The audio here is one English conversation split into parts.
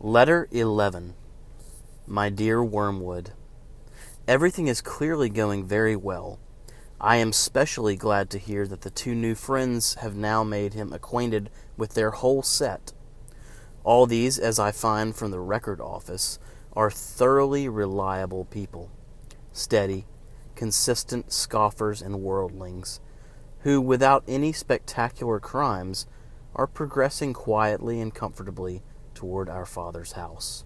Letter 11. My dear Wormwood, everything is clearly going very well. I am specially glad to hear that the two new friends have now made him acquainted with their whole set. All these, as I find from the record office, are thoroughly reliable people, steady, consistent scoffers and worldlings, who, without any spectacular crimes, are progressing quietly and comfortably toward our Father's house.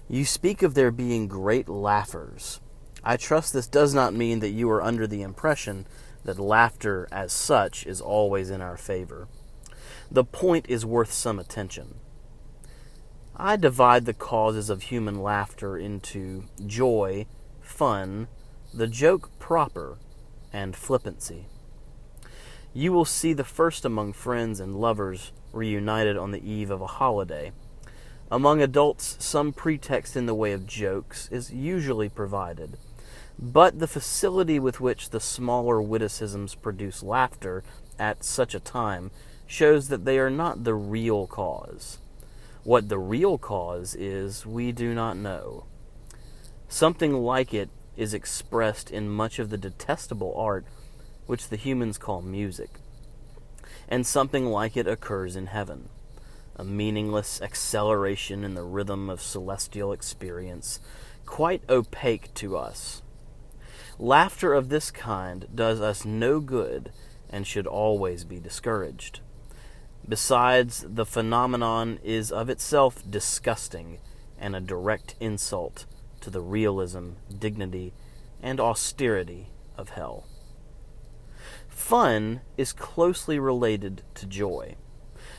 You speak of their being great laughers. I trust this does not mean that you are under the impression that laughter as such is always in our favor. The point is worth some attention. I divide the causes of human laughter into joy, fun, the joke proper, and flippancy. You will see the first among friends and lovers reunited on the eve of a holiday. Among adults, some pretext in the way of jokes is usually provided, but the facility with which the smaller witticisms produce laughter at such a time shows that they are not the real cause. What the real cause is, we do not know. Something like it is expressed in much of the detestable art which the humans call music, and something like it occurs in heaven, a meaningless acceleration in the rhythm of celestial experience, quite opaque to us. Laughter of this kind does us no good and should always be discouraged. Besides, the phenomenon is of itself disgusting and a direct insult to the realism, dignity, and austerity of hell. Fun is closely related to joy,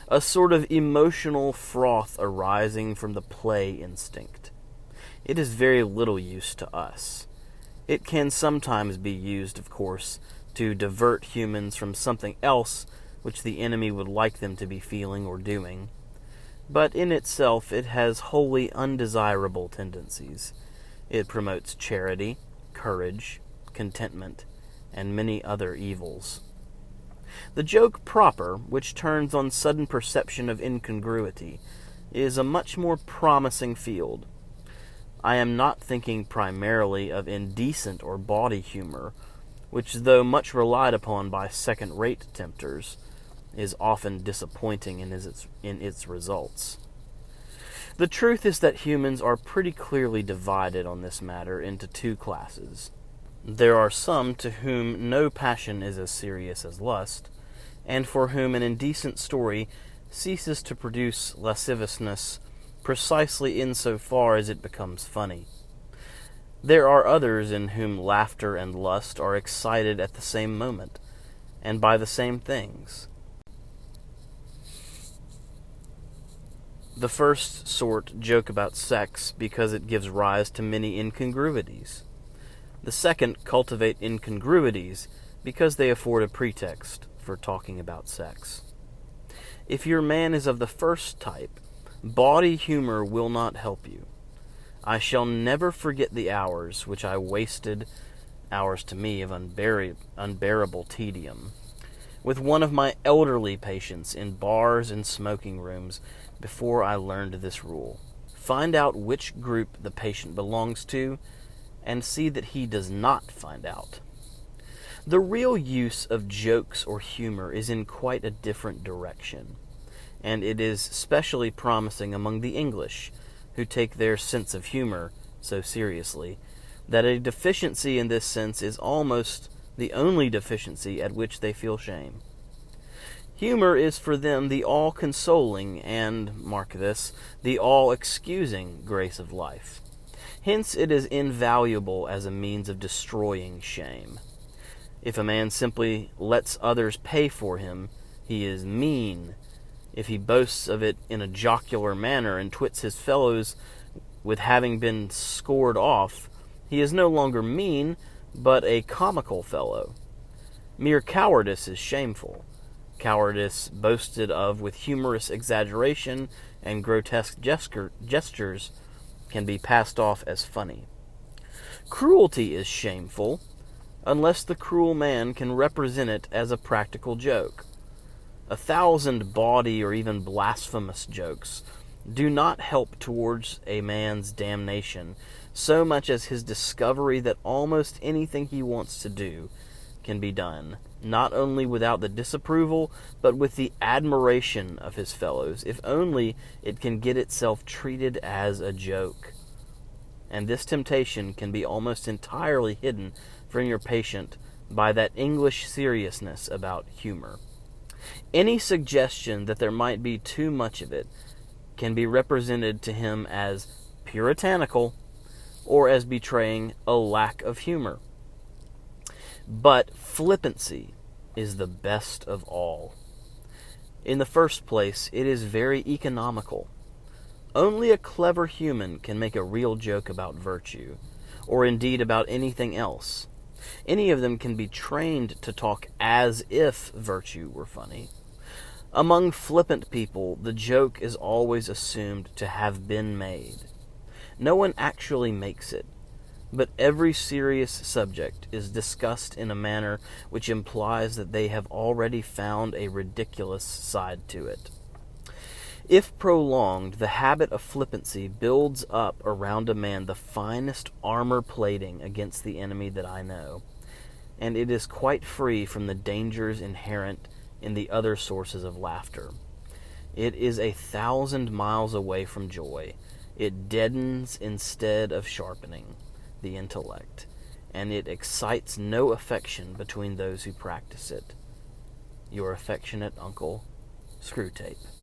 a sort of emotional froth arising from the play instinct. It is very little use to us. It can sometimes be used, of course, to divert humans from something else which the enemy would like them to be feeling or doing, but in itself it has wholly undesirable tendencies. It promotes charity, courage, contentment, and many other evils. The joke proper, which turns on sudden perception of incongruity, is a much more promising field. I am not thinking primarily of indecent or bawdy humor, which, though much relied upon by second-rate tempters, is often disappointing in its results. The truth is that humans are pretty clearly divided on this matter into two classes. There are some to whom no passion is as serious as lust, and for whom an indecent story ceases to produce lasciviousness precisely in so far as it becomes funny. There are others in whom laughter and lust are excited at the same moment, and by the same things. The first sort joke about sex because it gives rise to many incongruities. The second cultivate incongruities because they afford a pretext for talking about sex. If your man is of the first type, bawdy humor will not help you. I shall never forget the hours which I wasted, hours to me of unbearable tedium, with one of my elderly patients in bars and smoking rooms before I learned this rule. Find out which group the patient belongs to, and see that he does not find out. The real use of jokes or humor is in quite a different direction, and it is specially promising among the English, who take their sense of humor so seriously, that a deficiency in this sense is almost the only deficiency at which they feel shame. Humor is for them the all-consoling and, mark this, the all-excusing grace of life. Hence it is invaluable as a means of destroying shame. If a man simply lets others pay for him, he is mean. If he boasts of it in a jocular manner and twits his fellows with having been scored off, he is no longer mean, but a comical fellow. Mere cowardice is shameful. Cowardice boasted of with humorous exaggeration and grotesque gestures can be passed off as funny. Cruelty is shameful, unless the cruel man can represent it as a practical joke. 1,000 bawdy or even blasphemous jokes do not help towards a man's damnation so much as his discovery that almost anything he wants to do can be done, not only without the disapproval, but with the admiration of his fellows, if only it can get itself treated as a joke. And this temptation can be almost entirely hidden from your patient by that English seriousness about humor. Any suggestion that there might be too much of it can be represented to him as puritanical or as betraying a lack of humor. But flippancy is the best of all. In the first place, it is very economical. Only a clever human can make a real joke about virtue, or indeed about anything else. Any of them can be trained to talk as if virtue were funny. Among flippant people, the joke is always assumed to have been made. No one actually makes it, but every serious subject is discussed in a manner which implies that they have already found a ridiculous side to it. If prolonged, the habit of flippancy builds up around a man the finest armor plating against the enemy that I know, and it is quite free from the dangers inherent in the other sources of laughter. It is 1,000 miles away from joy. It deadens instead of sharpening the intellect, and it excites no affection between those who practice it. Your affectionate uncle, Screwtape.